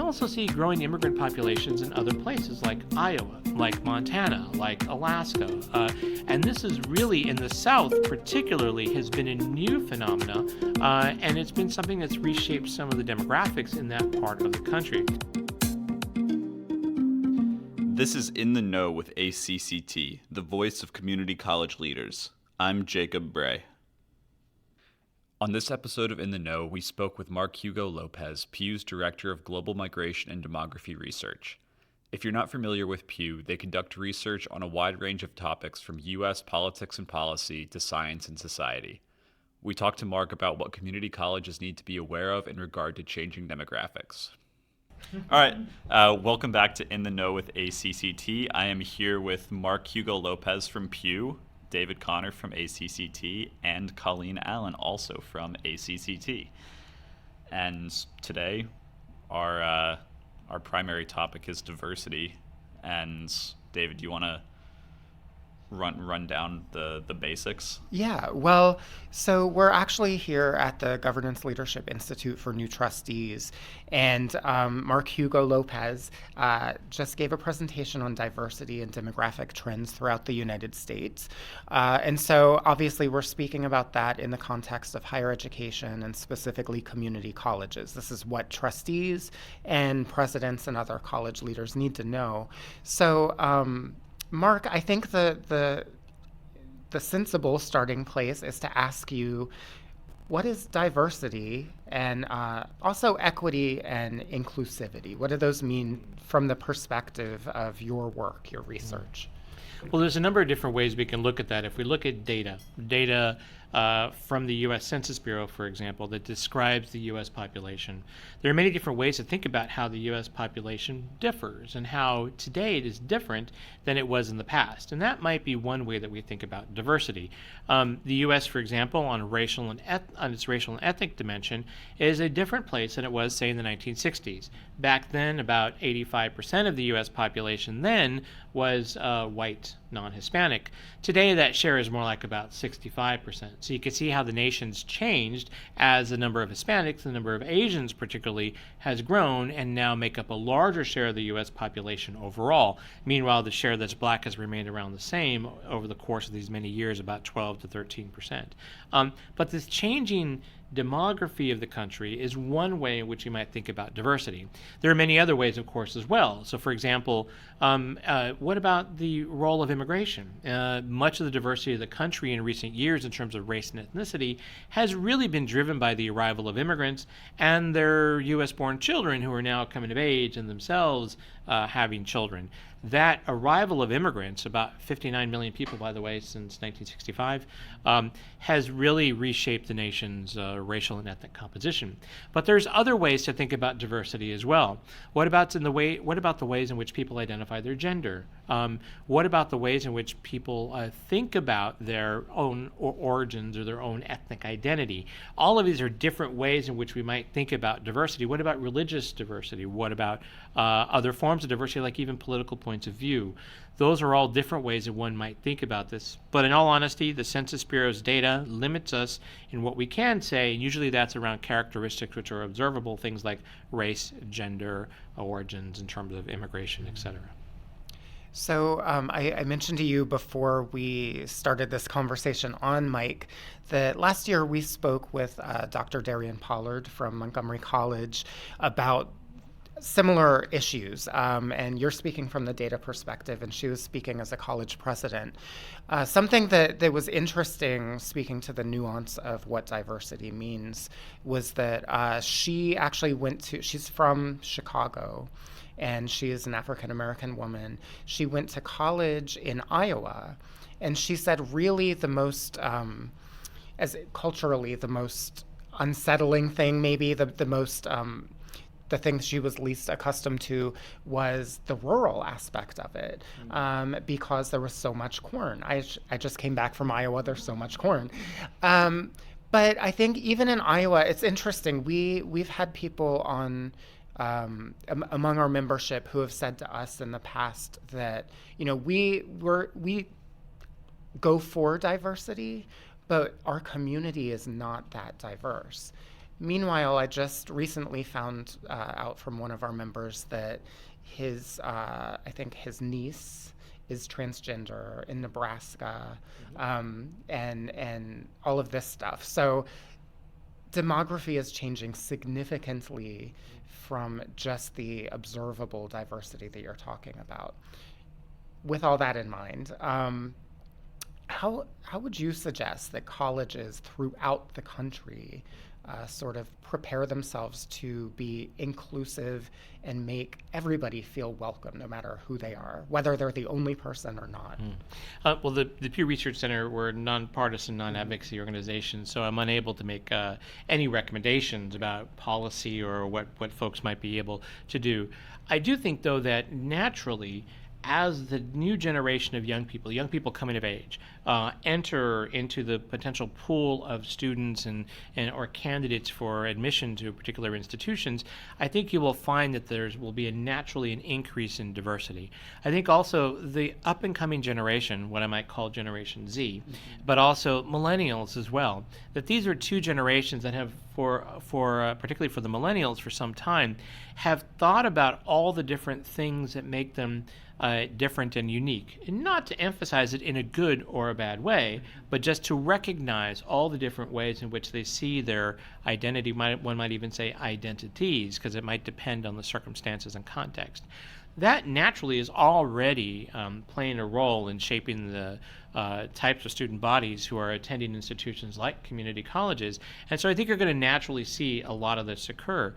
also see growing immigrant populations in other places like Iowa, like Montana, like Alaska. And this is really, in the South particularly, has been a new phenomena, and it's been something that's reshaped some of the demographics in that part of the country. This is In the Know with ACCT, the voice of community college leaders. I'm Jacob Bray. On this episode of In the Know, we spoke with Mark Hugo Lopez, Pew's Director of Global Migration and Demography Research. If you're not familiar with Pew, they conduct research on a wide range of topics from U.S. politics and policy to science and society. We talked to Mark about what community colleges need to be aware of in regard to changing demographics. All right, welcome back to In the Know with ACCT. I am here with Mark Hugo Lopez from Pew, David Connor from ACCT, and Colleen Allen, also from ACCT. And today, our primary topic is diversity. And David, do you want to run down the basics? Yeah, well, so we're actually here at the Governance Leadership Institute for New Trustees, and Mark Hugo Lopez just gave a presentation on diversity and demographic trends throughout the United States. And so obviously we're speaking about that in the context of higher education and specifically community colleges. This is what trustees and presidents and other college leaders need to know. So Mark, I think the sensible starting place is to ask you, what is diversity and also equity and inclusivity? What do those mean from the perspective of your work, your research? Well, there's a number of different ways we can look at that. If we look at data from the U.S. Census Bureau, for example, that describes the U.S. population, there are many different ways to think about how the U.S. population differs and how today it is different than it was in the past. And that might be one way that we think about diversity. The U.S., for example, on its racial and ethnic dimension, is a different place than it was, say, in the 1960s. Back then, about 85% of the U.S. population then was white, non-Hispanic. Today, that share is more like about 65%. So you can see how the nation's changed as the number of Hispanics, the number of Asians particularly, has grown and now make up a larger share of the U.S. population overall. Meanwhile, the share that's black has remained around the same over the course of these many years, about 12 to 13%. But this changing demography of the country is one way in which you might think about diversity. There are many other ways, of course, as well. So, for example, what about the role of immigration? Much of the diversity of the country in recent years in terms of race and ethnicity has really been driven by the arrival of immigrants and their U.S.-born children who are now coming of age and themselves having children. That arrival of immigrants, about 59 million people, by the way, since 1965, has really reshaped the nation's racial and ethnic composition. But there's other ways to think about diversity as well. What about the ways in which people identify their gender? What about the ways in which people think about their own origins or their own ethnic identity? All of these are different ways in which we might think about diversity. What about religious diversity? What about other forms of diversity, like even political points of view? Those are all different ways that one might think about this. But in all honesty, the Census Bureau's data limits us in what we can say, and usually that's around characteristics which are observable, things like race, gender, origins in terms of immigration, et cetera. So I mentioned to you before we started this conversation on mic that last year we spoke with Dr. Darian Pollard from Montgomery College about similar issues, and you're speaking from the data perspective, and she was speaking as a college president. Something that was interesting, speaking to the nuance of what diversity means, was that she actually she's from Chicago, and she is an African-American woman. She went to college in Iowa, and she said really the most, culturally, the most unsettling thing, maybe the most, the thing she was least accustomed to was the rural aspect of it, because there was so much corn. I just came back from Iowa, there's so much corn. But I think even in Iowa, it's interesting. We've had people on among our membership who have said to us in the past that, we go for diversity, but our community is not that diverse. Meanwhile, I just recently found out from one of our members that I think his niece is transgender in Nebraska, and all of this stuff. So demography is changing significantly from just the observable diversity that you're talking about. With all that in mind, how would you suggest that colleges throughout the country sort of prepare themselves to be inclusive and make everybody feel welcome, no matter who they are, whether they're the only person or not? Well, the Pew Research Center, we're a nonpartisan, non-advocacy organization, so I'm unable to make any recommendations about policy or what folks might be able to do. I do think, though, that naturally, as the new generation of young people coming of age, enter into the potential pool of students and or candidates for admission to particular institutions, I think you will find that there will be naturally an increase in diversity. I think also the up-and-coming generation, what I might call Generation Z, but also millennials as well, that these are two generations that have, particularly for the millennials for some time, have thought about all the different things that make them different and unique, and not to emphasize it in a good or a bad way, but just to recognize all the different ways in which they see their identity. One might even say identities, because it might depend on the circumstances and context. That naturally is already playing a role in shaping the types of student bodies who are attending institutions like community colleges. And so I think you're going to naturally see a lot of this occur.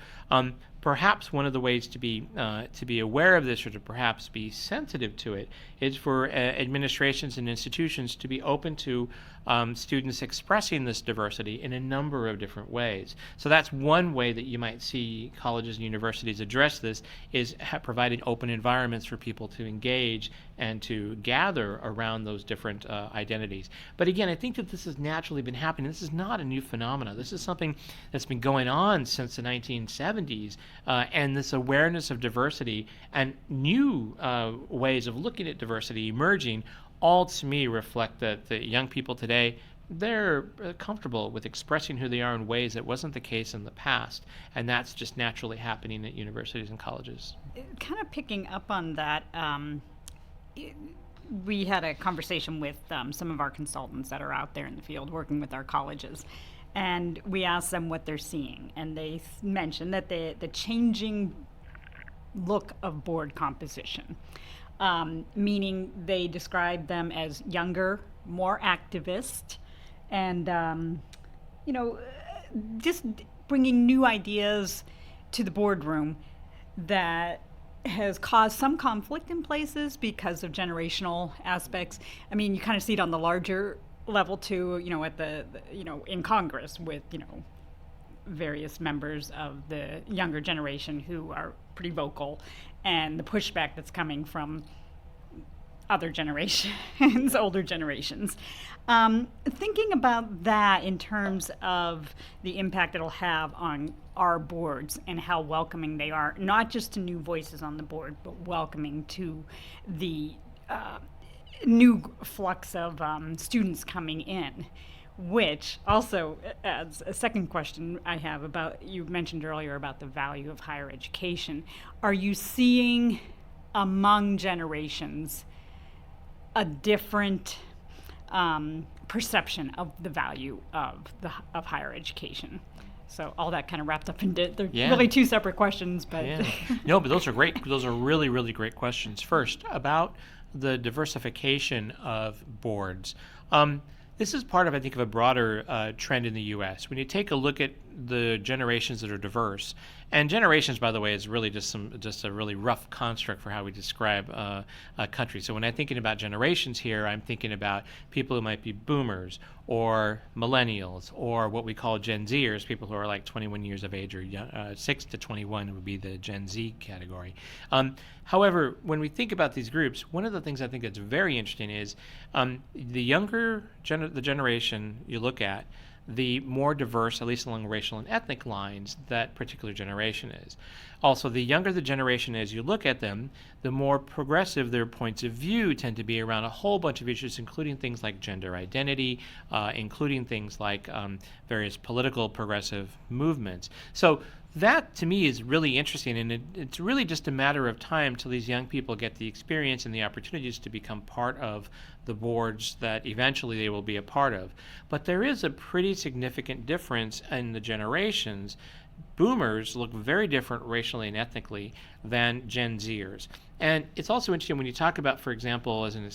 Perhaps one of the ways to be aware of this, or to perhaps be sensitive to it, is for administrations and institutions to be open to students expressing this diversity in a number of different ways. So that's one way that you might see colleges and universities address this, is providing open environments for people to engage and to gather around those different identities. But again, I think that this has naturally been happening. This is not a new phenomenon. This is something that's been going on since the 1970s, and this awareness of diversity and new ways of looking at diversity emerging, all to me reflect that the young people today, they're comfortable with expressing who they are in ways that wasn't the case in the past, and that's just naturally happening at universities and colleges. Kind of picking up on that, we had a conversation with some of our consultants that are out there in the field working with our colleges, and we asked them what they're seeing, and they mentioned that the changing look of board composition, meaning they describe them as younger, more activist, and just bringing new ideas to the boardroom that has caused some conflict in places because of generational aspects. I mean, you kind of see it on the larger level too, at the in Congress with, various members of the younger generation who are pretty vocal, and the pushback that's coming from other generations, older generations. Thinking about that in terms of the impact it'll have on our boards and how welcoming they are, not just to new voices on the board, but welcoming to the new flux of students coming in. Which also adds a second question I have about, you mentioned earlier about the value of higher education. Are you seeing among generations a different perception of the value of higher education? So all that kind of wrapped up into, they're really two separate questions, but. Yeah. No, but those are great. Those are really, really great questions. First, about the diversification of boards. This is part of, I think, of a broader trend in the U.S. When you take a look at the generations that are diverse, and generations, by the way, is really just a really rough construct for how we describe a country. So when I'm thinking about generations here, I'm thinking about people who might be boomers or millennials, or what we call Gen Zers, people who are like 21 years of age, or 6 to 21 would be the Gen Z category. However, when we think about these groups, one of the things I think that's very interesting is the younger the generation you look at, the more diverse, at least along racial and ethnic lines, that particular generation is. Also, the younger the generation is, you look at them, the more progressive their points of view tend to be around a whole bunch of issues, including things like gender identity, including things like various political progressive movements. So that, to me, is really interesting, and it's really just a matter of time till these young people get the experience and the opportunities to become part of the boards that eventually they will be a part of. But there is a pretty significant difference in the generations. Boomers look very different racially and ethnically than Gen Zers. And it's also interesting when you talk about, for example, as a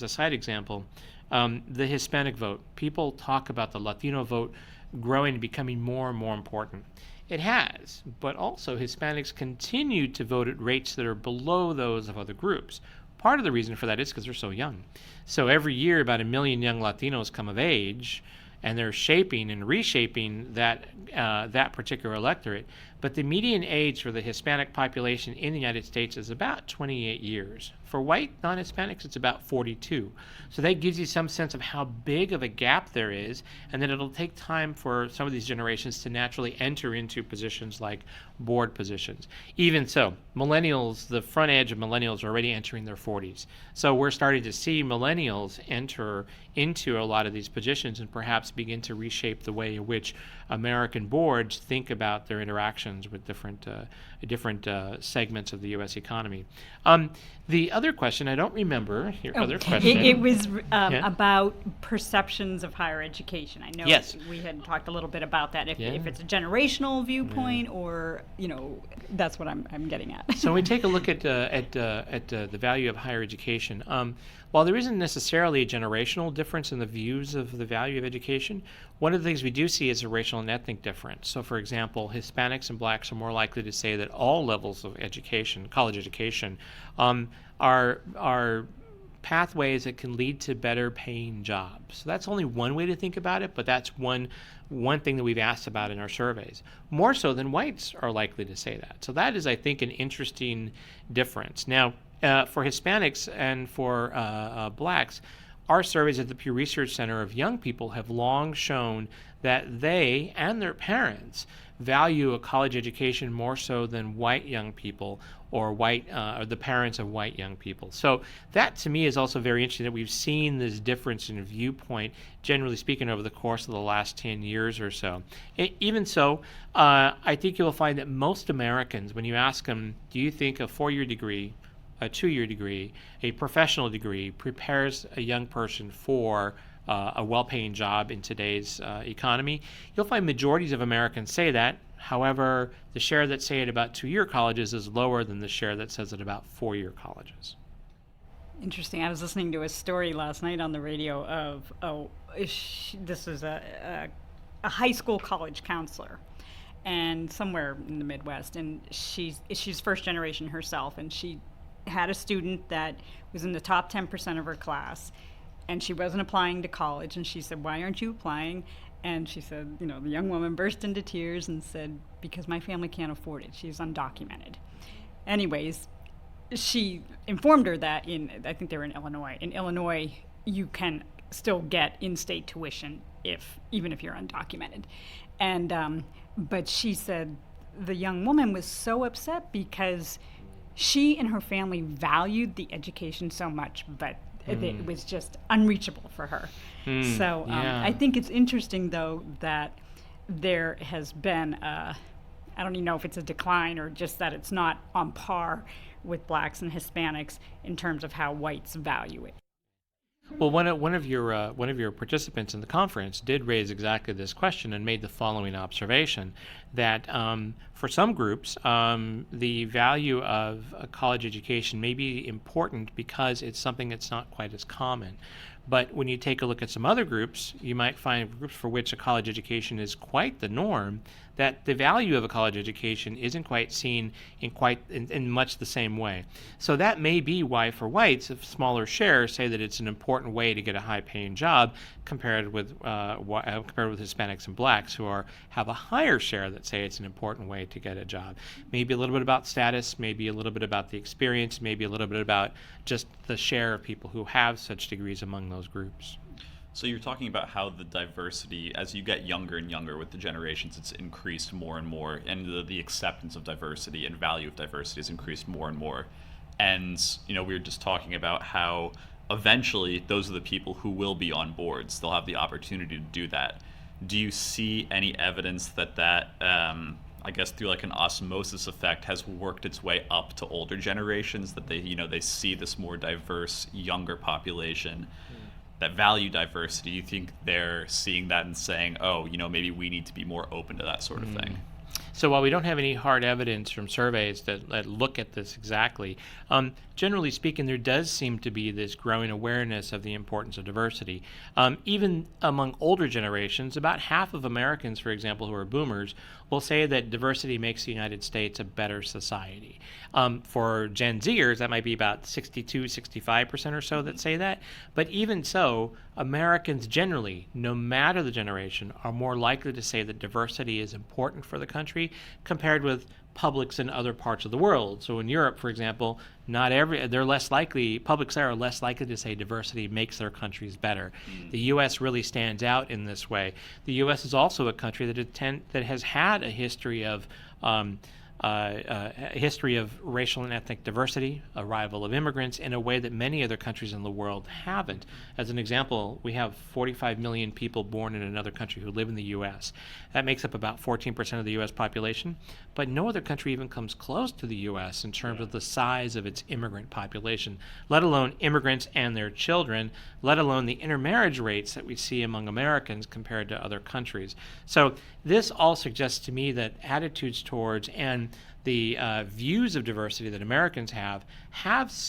side example, the Hispanic vote. People talk about the Latino vote growing and becoming more and more important. It has, but also Hispanics continue to vote at rates that are below those of other groups. Part of the reason for that is because they're so young. So every year about 1 million young Latinos come of age, and they're shaping and reshaping that particular electorate. But the median age for the Hispanic population in the United States is about 28 years. For white non-Hispanics, it's about 42. So that gives you some sense of how big of a gap there is, and that it'll take time for some of these generations to naturally enter into positions like board positions. Even so, millennials, the front edge of millennials are already entering their 40s. So we're starting to see millennials enter into a lot of these positions and perhaps begin to reshape the way in which American boards think about their interactions with different segments of the U.S. economy. The other question, I don't remember your other question. It was about perceptions of higher education. I know Yes. we had talked a little bit about that, if it's a generational viewpoint or, that's what I'm getting at. So when we take a look at the value of higher education, while there isn't necessarily a generational difference in the views of the value of education, one of the things we do see is a racial and ethnic difference. So, for example, Hispanics and blacks are more likely to say that all levels of education, college education, are pathways that can lead to better paying jobs. So that's only one way to think about it, but that's one thing that we've asked about in our surveys. More so than whites are likely to say that. So that is, I think, an interesting difference. Now, for Hispanics and for blacks, our surveys at the Pew Research Center of young people have long shown that they and their parents value a college education more so than white young people or the parents of white young people. So that, to me, is also very interesting that we've seen this difference in viewpoint, generally speaking, over the course of the last 10 years or so. Even so, I think you'll find that most Americans, when you ask them, do you think a 4-year degree, a 2-year degree, a professional degree prepares a young person for a well-paying job in today's economy, you'll find majorities of Americans say that. However, the share that say it about 2-year colleges is lower than the share that says it about 4-year colleges. Interesting. I was listening to a story last night on the radio of, this was a high school college counselor, and somewhere in the Midwest, and she's first generation herself, and she had a student that was in the top 10% of her class, and she wasn't applying to college, and she said, "Why aren't you applying?" And she said, the young woman burst into tears and said, "Because my family can't afford it. She's undocumented." Anyways, she informed her that I think they were in Illinois. In Illinois, you can still get in-state tuition even if you're undocumented. And but she said the young woman was so upset because she and her family valued the education so much, but it was just unreachable for her. So I think it's interesting, though, that there has been I don't even know if it's a decline or just that it's not on par with blacks and Hispanics in terms of how whites value it. Well, one of your participants in the conference did raise exactly this question and made the following observation, that for some groups, the value of a college education may be important because it's something that's not quite as common. But when you take a look at some other groups, you might find groups for which a college education is quite the norm, that the value of a college education isn't quite seen in much the same way. So that may be why for whites, a smaller share say that it's an important way to get a high-paying job compared with Hispanics and blacks who have a higher share that say it's an important way to get a job. Maybe a little bit about status, maybe a little bit about the experience, maybe a little bit about just the share of people who have such degrees among those groups. So you're talking about how the diversity, as you get younger and younger with the generations, it's increased more and more, and the acceptance of diversity and value of diversity has increased more and more. And, we were just talking about how eventually those are the people who will be on boards. They'll have the opportunity to do that. Do you see any evidence that I guess through like an osmosis effect, has worked its way up to older generations, that they see this more diverse, younger population that value diversity? You think they're seeing that and saying, oh, maybe we need to be more open to that sort of thing? So while we don't have any hard evidence from surveys that look at this exactly, generally speaking, there does seem to be this growing awareness of the importance of diversity. Even among older generations, about half of Americans, for example, who are boomers, will say that diversity makes the United States a better society. For Gen Zers, that might be about 62, 65% or so that say that. But even so, Americans generally, no matter the generation, are more likely to say that diversity is important for the country compared with publics in other parts of the world. So in Europe, for example, publics there are less likely to say diversity makes their countries better. The U.S. really stands out in this way. The U.S. is also a country that has had a history of racial and ethnic diversity, arrival of immigrants, in a way that many other countries in the world haven't. As an example, we have 45 million people born in another country who live in the U.S. That makes up about 14% of the U.S. population, but no other country even comes close to the U.S. in terms of the size of its immigrant population, let alone immigrants and their children, let alone the intermarriage rates that we see among Americans compared to other countries. So this all suggests to me that attitudes towards and the views of diversity that Americans have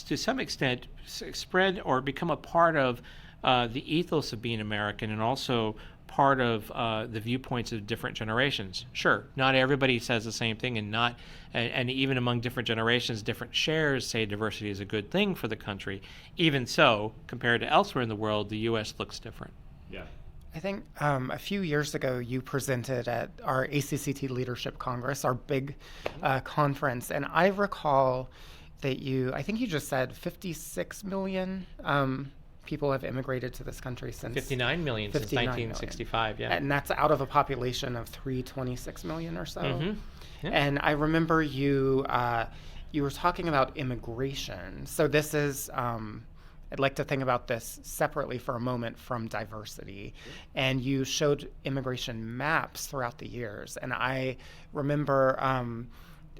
to some extent spread or become a part of the ethos of being American, and also part of the viewpoints of different generations. Sure, not everybody says the same thing, and even among different generations, different shares say diversity is a good thing for the country. Even so, compared to elsewhere in the world, the U.S. looks different. Yeah. I think a few years ago you presented at our ACCT Leadership Congress, our big conference, and I recall that I think you just said 56 million people have immigrated to this country since 59 million since 1965, million. And that's out of a population of 326 million or so. Mm-hmm. Yeah. And I remember you were talking about immigration. So this is I'd like to think about this separately for a moment from diversity. And you showed immigration maps throughout the years. And I remember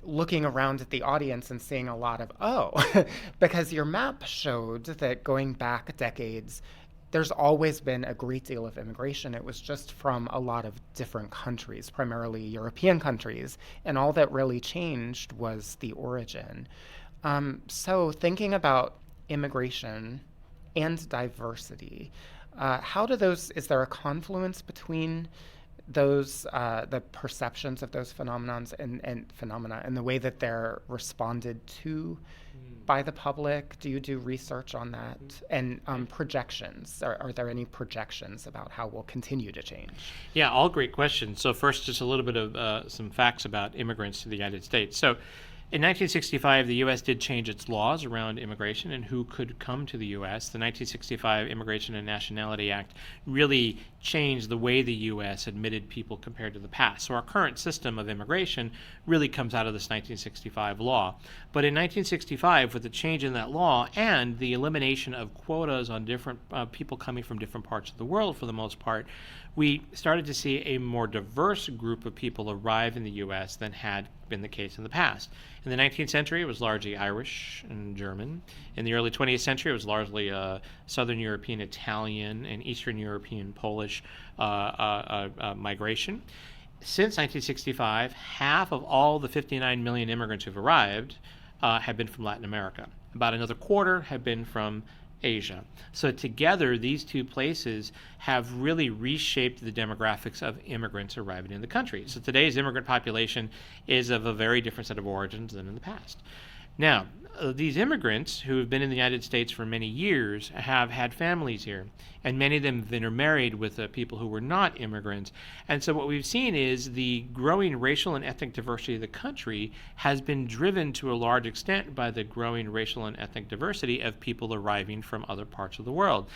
looking around at the audience and seeing a lot of, because your map showed that going back decades, there's always been a great deal of immigration. It was just from a lot of different countries, primarily European countries. And all that really changed was the origin. So thinking about immigration and diversity, is there a confluence between those, the perceptions of those phenomena and the way that they're responded to by the public? Do you do research on that? And projections, are there any projections about how we'll continue to change? Yeah, all great questions. So first, just a little bit of some facts about immigrants to the United States. So in 1965, the U.S. did change its laws around immigration and who could come to the U.S. The 1965 Immigration and Nationality Act really changed the way the U.S. admitted people compared to the past. So our current system of immigration really comes out of this 1965 law. But in 1965, with the change in that law and the elimination of quotas on different people coming from different parts of the world, for the most part, we started to see a more diverse group of people arrive in the U.S. than had been the case in the past. In the 19th century, it was largely Irish and German. In the early 20th century, it was largely Southern European, Italian, and Eastern European, Polish migration. Since 1965, half of all the 59 million immigrants who've arrived have been from Latin America. About another quarter have been from Asia. So together, these two places have really reshaped the demographics of immigrants arriving in the country. So today's immigrant population is of a very different set of origins than in the past. Now, these immigrants who have been in the United States for many years have had families here, and many of them have intermarried with people who were not immigrants. And so what we've seen is the growing racial and ethnic diversity of the country has been driven to a large extent by the growing racial and ethnic diversity of people arriving from other parts of the world.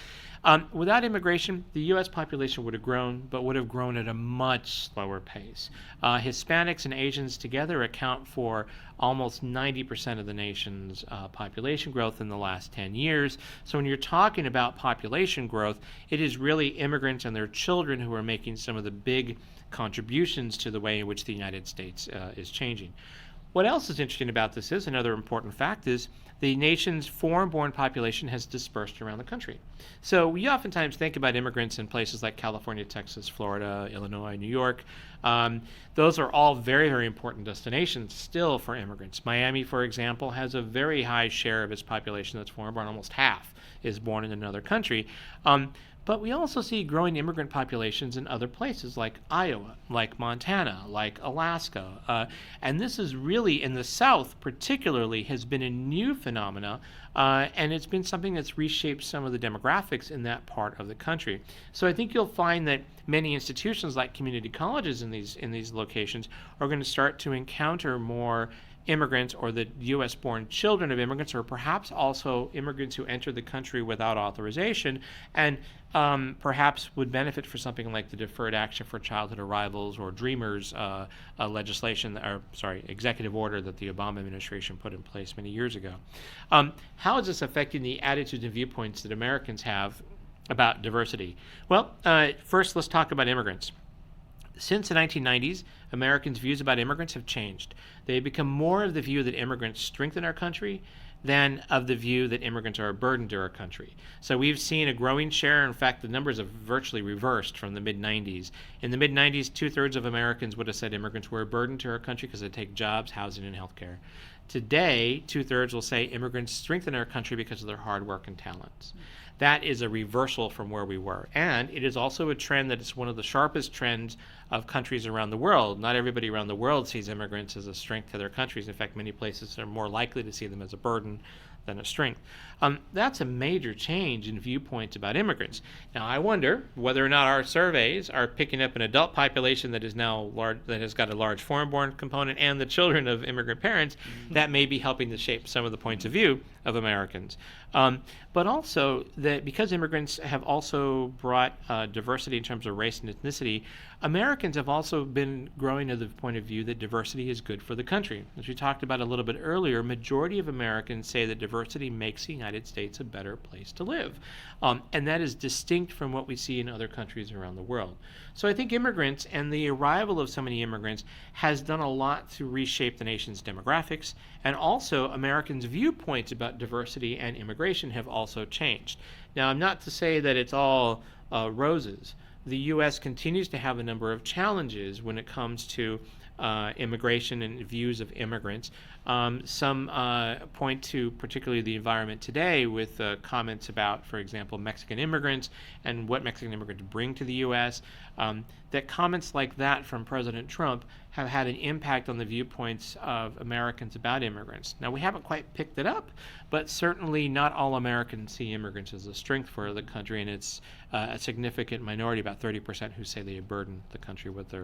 Without immigration, the U.S. population would have grown, but would have grown at a much slower pace. Hispanics and Asians together account for almost 90% of the nation's population growth in the last 10 years. So when you're talking about population growth, it is really immigrants and their children who are making some of the big contributions to the way in which the United States is changing. What else is interesting about this is, another important fact is, the nation's foreign-born population has dispersed around the country. So we oftentimes think about immigrants in places like California, Texas, Florida, Illinois, New York. Those are all very, very important destinations still for immigrants. Miami, for example, has a very high share of its population that's foreign-born. Almost half is born in another country. But we also see growing immigrant populations in other places like Iowa, like Montana, like Alaska. And this is really, in the South particularly, has been a new phenomena, and it's been something that's reshaped some of the demographics in that part of the country. So I think you'll find that many institutions like community colleges in these locations are going to start to encounter more immigrants, or the U.S.-born children of immigrants, or perhaps also immigrants who entered the country without authorization, and perhaps would benefit for something like the Deferred Action for Childhood Arrivals or Dreamers executive order that the Obama administration put in place many years ago. How is this affecting the attitudes and viewpoints that Americans have about diversity? Well, first let's talk about immigrants. Since the 1990s, Americans' views about immigrants have changed. They have become more of the view that immigrants strengthen our country than of the view that immigrants are a burden to our country. So we've seen a growing share. In fact, the numbers have virtually reversed from the mid-90s. In the mid-90s, 2/3 of Americans would have said immigrants were a burden to our country because they take jobs, housing, and health care. Today, 2/3 will say immigrants strengthen our country because of their hard work and talents. That is a reversal from where we were. And it is also a trend that is one of the sharpest trends of countries around the world. Not everybody around the world sees immigrants as a strength to their countries. In fact, many places are more likely to see them as a burden than a strength. That's a major change in viewpoints about immigrants. Now, I wonder whether or not our surveys are picking up an adult population that is now large, that has got a large foreign-born component, and the children of immigrant parents. That may be helping to shape some of the points of view of Americans. But also that because immigrants have also brought diversity in terms of race and ethnicity, Americans have also been growing to the point of view that diversity is good for the country. As we talked about a little bit earlier, majority of Americans say that diversity makes the United States a better place to live. And that is distinct from what we see in other countries around the world. So I think immigrants and the arrival of so many immigrants has done a lot to reshape the nation's demographics, and also Americans' viewpoints about diversity and immigration have also changed. Now, I'm not to say that it's all roses. The U.S. continues to have a number of challenges when it comes to immigration and views of immigrants. Some point to particularly the environment today with comments about, for example, Mexican immigrants and what Mexican immigrants bring to the U.S. That comments like that from President Trump have had an impact on the viewpoints of Americans about immigrants. Now, we haven't quite picked it up, but certainly not all Americans see immigrants as a strength for the country, and it's a significant minority, about 30%, who say they burden the country with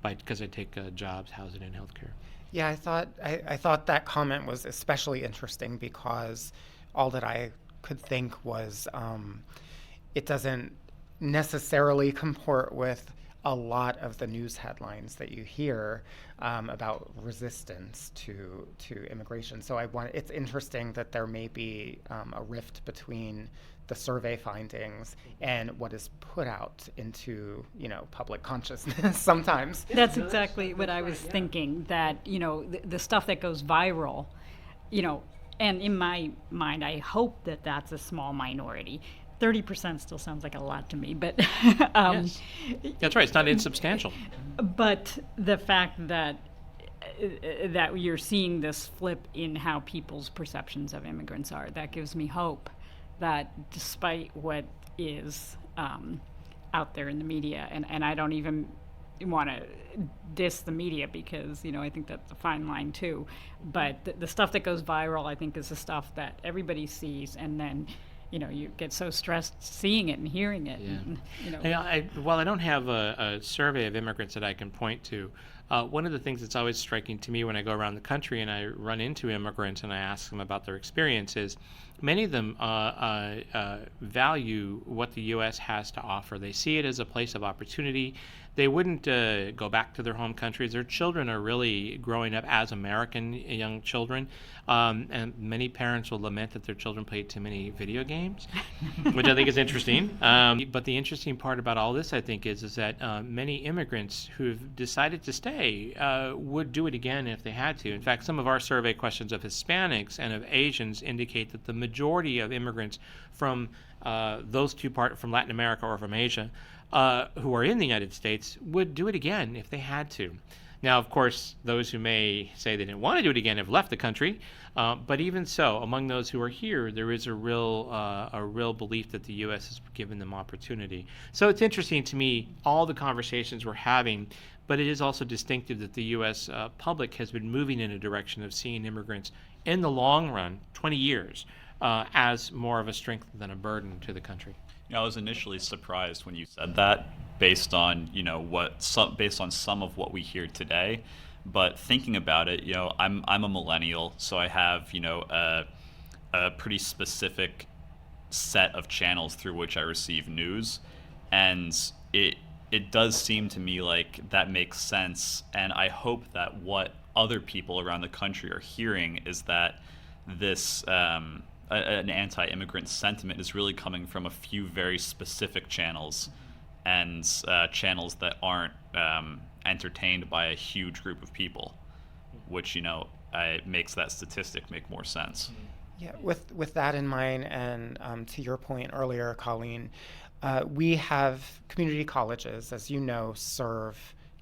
because they take jobs, housing, and health care. Yeah, I thought that comment was especially interesting because all that I could think was it doesn't necessarily comport with a lot of the news headlines that you hear about resistance to immigration. So it's interesting that there may be a rift between the survey findings and what is put out into public consciousness sometimes. That's exactly what I was thinking, that the stuff that goes viral, and in my mind I hope that that's a small minority. 30% still sounds like a lot to me, but yes. That's right, it's not insubstantial. But the fact that you're seeing this flip in how people's perceptions of immigrants are, that gives me hope that despite what is out there in the media, and I don't even want to diss the media because, I think that's a fine line too. But the stuff that goes viral, I think, is the stuff that everybody sees, and then you get so stressed seeing it and hearing it. Yeah. And, while I don't have a survey of immigrants that I can point to, one of the things that's always striking to me when I go around the country and I run into immigrants and I ask them about their experiences, many of them value what the U.S. has to offer. They see it as a place of opportunity. They wouldn't go back to their home countries. Their children are really growing up as American young children, and many parents will lament that their children play too many video games, which I think is interesting. But the interesting part about all this, I think, is that many immigrants who've decided to stay would do it again if they had to. In fact, some of our survey questions of Hispanics and of Asians indicate that the majority of immigrants from those two parts, from Latin America or from Asia, who are in the United States, would do it again if they had to. Now, of course, those who may say they didn't want to do it again have left the country, but even so, among those who are here, there is a real belief that the U.S. has given them opportunity. So it's interesting to me, all the conversations we're having, but it is also distinctive that the U.S. Public has been moving in a direction of seeing immigrants in the long run, 20 years, as more of a strength than a burden to the country. I was initially surprised when you said that, based on some of what we hear today. But thinking about it, I'm a millennial, so I have a pretty specific set of channels through which I receive news, and it does seem to me like that makes sense. And I hope that what other people around the country are hearing is that this an anti-immigrant sentiment is really coming from a few very specific channels, and channels that aren't entertained by a huge group of people, which makes that statistic make more sense. Yeah, with that in mind, and to your point earlier, Colleen, we have community colleges, as you know, serve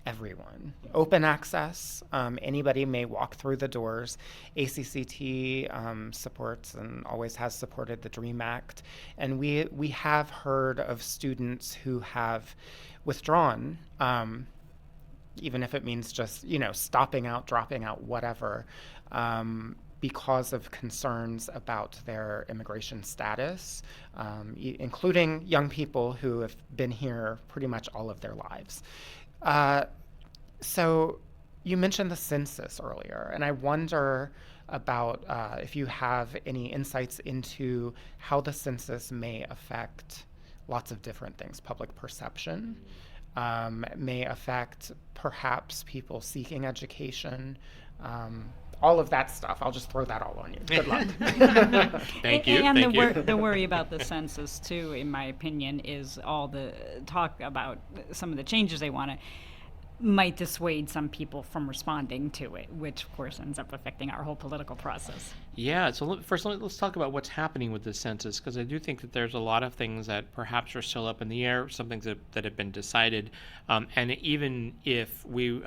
everyone. Open access, anybody may walk through the doors. ACCT supports and always has supported the DREAM Act, and we have heard of students who have withdrawn, even if it means just stopping out, dropping out, whatever, because of concerns about their immigration status, including young people who have been here pretty much all of their lives. So you mentioned the census earlier, and I wonder about if you have any insights into how the census may affect lots of different things. Public perception may affect perhaps people seeking education, all of that stuff. I'll just throw that all on you. Good luck. Thank you. And the worry about the census, too, in my opinion, is all the talk about some of the changes they want to might dissuade some people from responding to it, which of course ends up affecting our whole political process. Yeah, so first let's talk about what's happening with the census, because I do think that there's a lot of things that perhaps are still up in the air, some things that have been decided, and even if we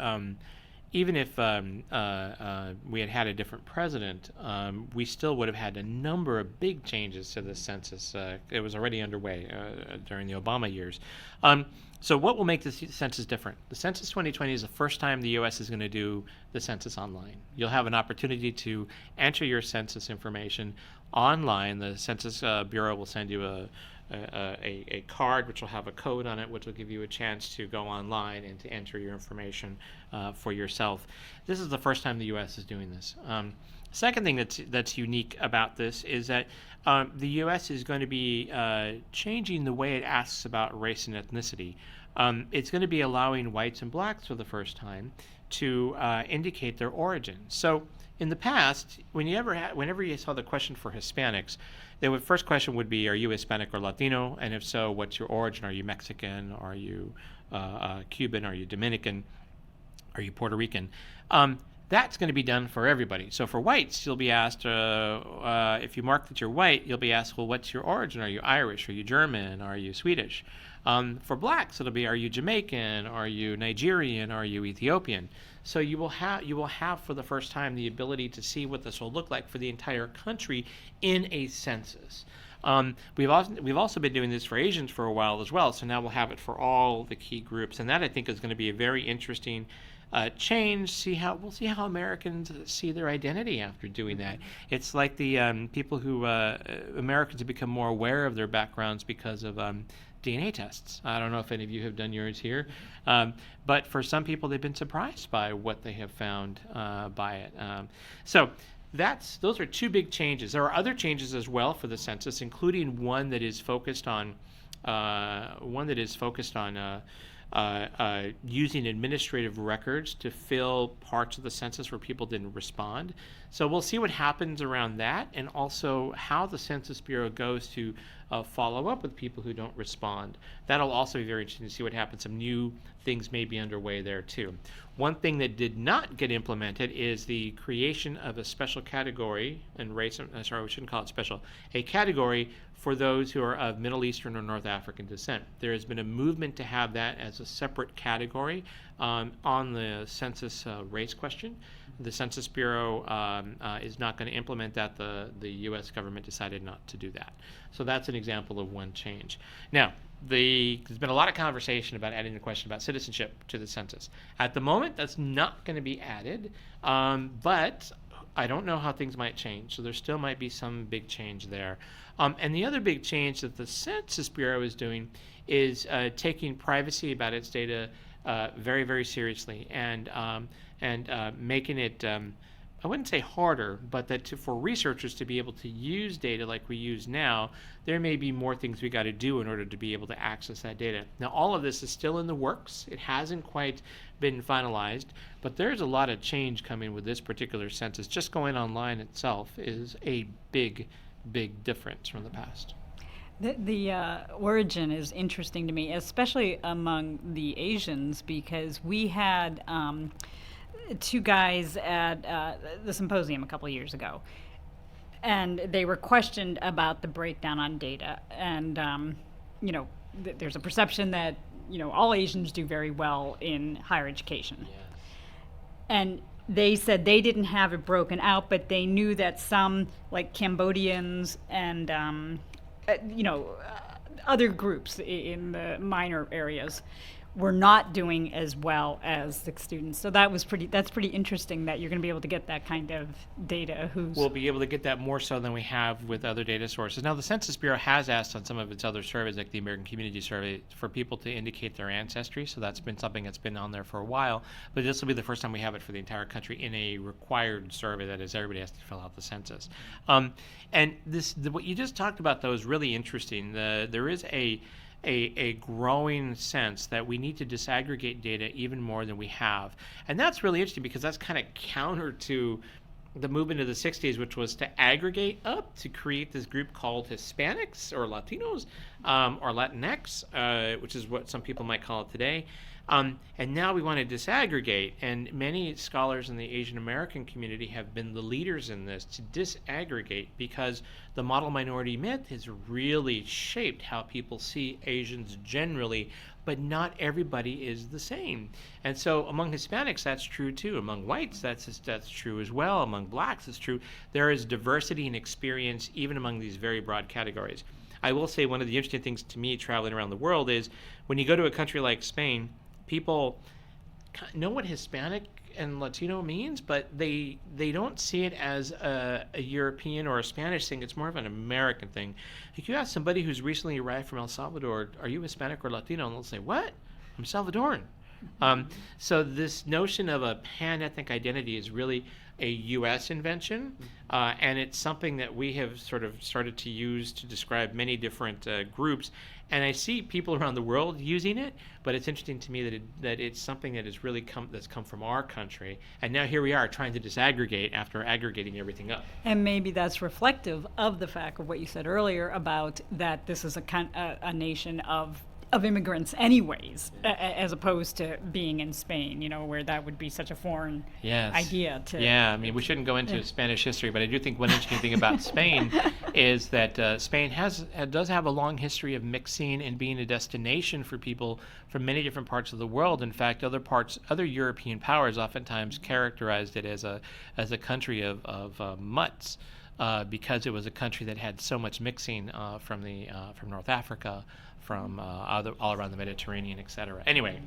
had a different president, we still would have had a number of big changes to the census. It was already underway during the Obama years. So what will make the census different? The Census 2020 is the first time the U.S. is going to do the census online. You'll have an opportunity to enter your census information online. The Census Bureau will send you a card which will have a code on it, which will give you a chance to go online and to enter your information for yourself. This is the first time the U.S. is doing this. Second thing that's unique about this is that the U.S. is going to be changing the way it asks about race and ethnicity. It's going to be allowing whites and blacks for the first time to indicate their origin. So in the past, whenever you saw the question for Hispanics, the first question would be, are you Hispanic or Latino? And if so, what's your origin? Are you Mexican? Are you Cuban? Are you Dominican? Are you Puerto Rican? That's going to be done for everybody. So for whites, you'll be asked, if you mark that you're white, you'll be asked, well, what's your origin? Are you Irish? Are you German? Are you Swedish? For blacks, it'll be, are you Jamaican? Are you Nigerian? Are you Ethiopian? So you will have for the first time the ability to see what this will look like for the entire country in a census. We've also been doing this for Asians for a while as well, so now we'll have it for all the key groups, and that I think is going to be a very interesting change. We'll see how Americans see their identity after doing that. It's like the people who Americans have become more aware of their backgrounds because of DNA tests. I don't know if any of you have done yours here, but for some people, they've been surprised by what they have found by it. So those are two big changes. There are other changes as well for the census, including one that is focused on using administrative records to fill parts of the census where people didn't respond. So we'll see what happens around that, and also how the Census Bureau goes to follow up with people who don't respond. That'll also be very interesting to see what happens. Some new things may be underway there too. One thing that did not get implemented is the creation of a special category in race. Sorry, we shouldn't call it special. A category for those who are of Middle Eastern or North African descent. There has been a movement to have that as a separate category on the census race question. The Census Bureau is not going to implement that. The U.S. government decided not to do that. So that's an example of one change. Now, there's been a lot of conversation about adding the question about citizenship to the census. At the moment, that's not going to be added, but I don't know how things might change, so there still might be some big change there. And the other big change that the Census Bureau is doing is taking privacy about its data very, very seriously, and making it, I wouldn't say harder, but that for researchers to be able to use data like we use now, there may be more things we got to do in order to be able to access that data. Now, all of this is still in the works. It hasn't quite been finalized, but there's a lot of change coming with this particular census. Just going online itself is a big, big difference from the past. The origin is interesting to me, especially among the Asians, because we had two guys at the symposium a couple of years ago, and they were questioned about the breakdown on data. And there's a perception that all Asians do very well in higher education. Yes. And they said they didn't have it broken out, but they knew that some, like Cambodians and other groups in the minor areas, were not doing as well as the students. So that's pretty interesting that you're going to be able to get that kind of data. We'll be able to get that more so than we have with other data sources. Now, the Census Bureau has asked on some of its other surveys, like the American Community Survey, for people to indicate their ancestry. So that's been something that's been on there for a while. But this will be the first time we have it for the entire country in a required survey. That is, everybody has to fill out the census. And what you just talked about, though, is really interesting. There is a growing sense that we need to disaggregate data even more than we have. And that's really interesting because that's kind of counter to the movement of the 60s, which was to aggregate up to create this group called Hispanics or Latinos or Latinx, which is what some people might call it today. And now we want to disaggregate, and many scholars in the Asian American community have been the leaders in this to disaggregate, because the model minority myth has really shaped how people see Asians generally, but not everybody is the same. And so among Hispanics, that's true too. Among whites, that's true as well. Among blacks, it's true. There is diversity in experience even among these very broad categories. I will say one of the interesting things to me traveling around the world is when you go to a country like Spain, people know what Hispanic and Latino means, but they don't see it as a European or a Spanish thing. It's more of an American thing. If you ask somebody who's recently arrived from El Salvador, are you Hispanic or Latino? And they'll say, what? I'm Salvadoran. So this notion of a pan-ethnic identity is really a U.S. invention, and it's something that we have sort of started to use to describe many different groups. And I see people around the world using it, but it's interesting to me that it's something that has really come from our country. And now here we are trying to disaggregate after aggregating everything up. And maybe that's reflective of the fact of what you said earlier about that this is a nation of immigrants anyways, as opposed to being in Spain, where that would be such a foreign idea to... Yeah, I mean, we shouldn't go into Spanish history, but I do think one interesting thing about Spain is that Spain does have a long history of mixing and being a destination for people from many different parts of the world. In fact, other European powers oftentimes characterized it as a country of mutts. because it was a country that had so much mixing from North Africa, from all around the Mediterranean, et cetera. Anyway,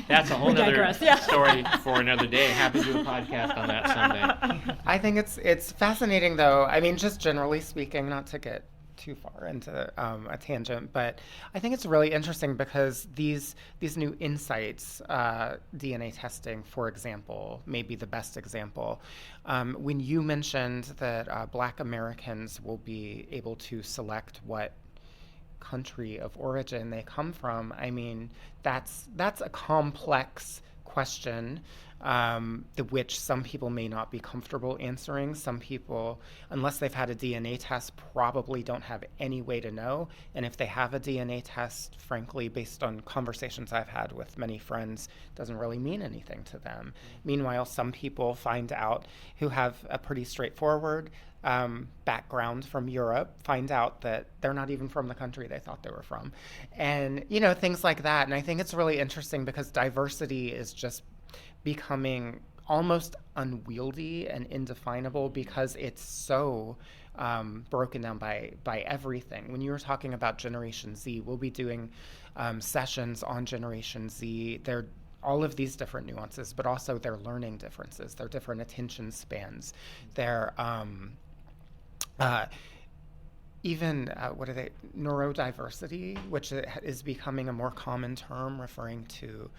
that's a whole other digress, yeah. story for another day. Happy to do a podcast on that someday. I think it's fascinating, though. I mean, just generally speaking, not to get too far into a tangent, but I think it's really interesting because these new insights, DNA testing, for example, may be the best example. When you mentioned that Black Americans will be able to select what country of origin they come from, I mean, that's a complex question, which some people may not be comfortable answering. Some people, unless they've had a DNA test, probably don't have any way to know. And if they have a DNA test, frankly, based on conversations I've had with many friends, doesn't really mean anything to them. Meanwhile, some people find out, who have a pretty straightforward background from Europe, find out that they're not even from the country they thought they were from. And, things like that. And I think it's really interesting because diversity is just becoming almost unwieldy and indefinable because it's so broken down by everything. When you were talking about Generation Z, we'll be doing sessions on Generation Z. They're all of these different nuances, but also their learning differences, their different attention spans, their neurodiversity, which is becoming a more common term referring to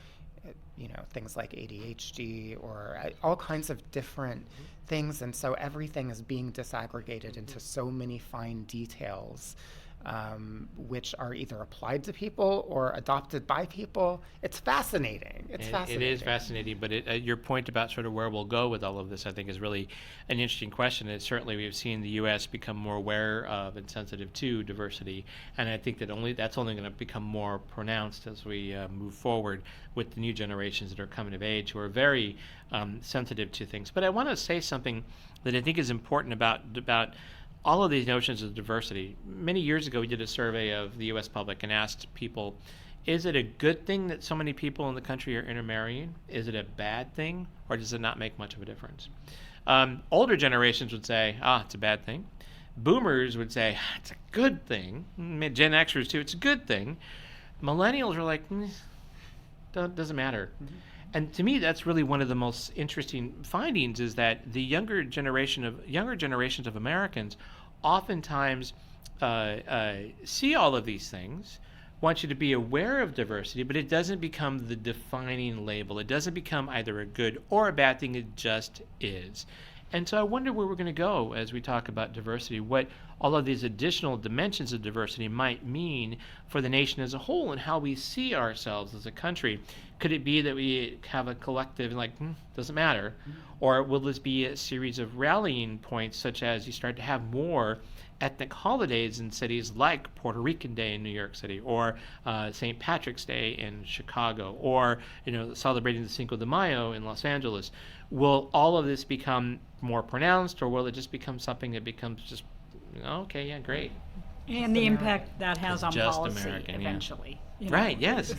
things like ADHD or all kinds of different things. And so everything is being disaggregated into so many fine details, which are either applied to people or adopted by people. It's fascinating. It is fascinating, but your point about sort of where we'll go with all of this, I think, is really an interesting question. And certainly we've seen the U.S. become more aware of and sensitive to diversity, and I think that that's only going to become more pronounced as we move forward with the new generations that are coming of age who are very sensitive to things. But I want to say something that I think is important about all of these notions of diversity. Many years ago, we did a survey of the U.S. public and asked people, is it a good thing that so many people in the country are intermarrying? Is it a bad thing, or does it not make much of a difference? Older generations would say, it's a bad thing. Boomers would say, it's a good thing. Gen Xers, too, it's a good thing. Millennials are like, doesn't matter. Mm-hmm. And to me, that's really one of the most interesting findings, is that the younger generations of Americans oftentimes see all of these things, want you to be aware of diversity, but it doesn't become the defining label. It doesn't become either a good or a bad thing. It just is. And so I wonder where we're going to go as we talk about diversity, what all of these additional dimensions of diversity might mean for the nation as a whole and how we see ourselves as a country. Could it be that we have a collective, doesn't matter? Or will this be a series of rallying points, such as you start to have more ethnic holidays in cities like Puerto Rican Day in New York City, or St. Patrick's Day in Chicago, or celebrating the Cinco de Mayo in Los Angeles? Will all of this become more pronounced, or will it just become something that becomes just, okay, yeah, great? And the impact that has on just policy American, eventually. Right, yes.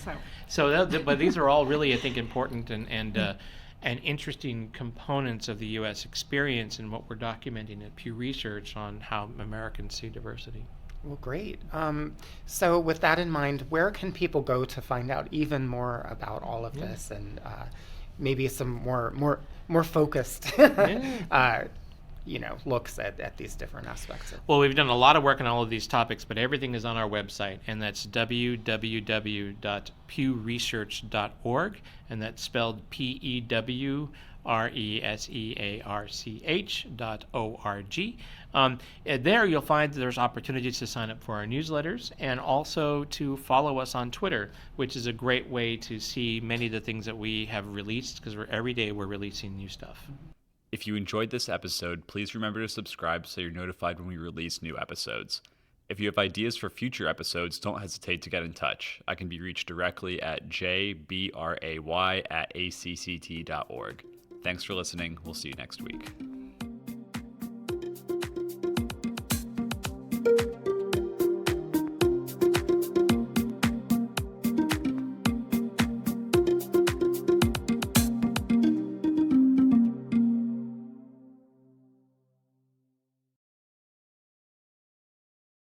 But these are all really, I think, important and interesting components of the U.S. experience and what we're documenting at Pew Research on how Americans see diversity. Well, great. So with that in mind, where can people go to find out even more about all of this and maybe some more focused looks at these different aspects? Well, we've done a lot of work on all of these topics, but everything is on our website, and that's www.pewresearch.org, and that's spelled PEWRESEARCH.org. There you'll find that there's opportunities to sign up for our newsletters and also to follow us on Twitter, which is a great way to see many of the things that we have released, because every day we're releasing new stuff. If you enjoyed this episode, please remember to subscribe so you're notified when we release new episodes. If you have ideas for future episodes, don't hesitate to get in touch. I can be reached directly at jbray@acct.org. Thanks for listening. We'll see you next week.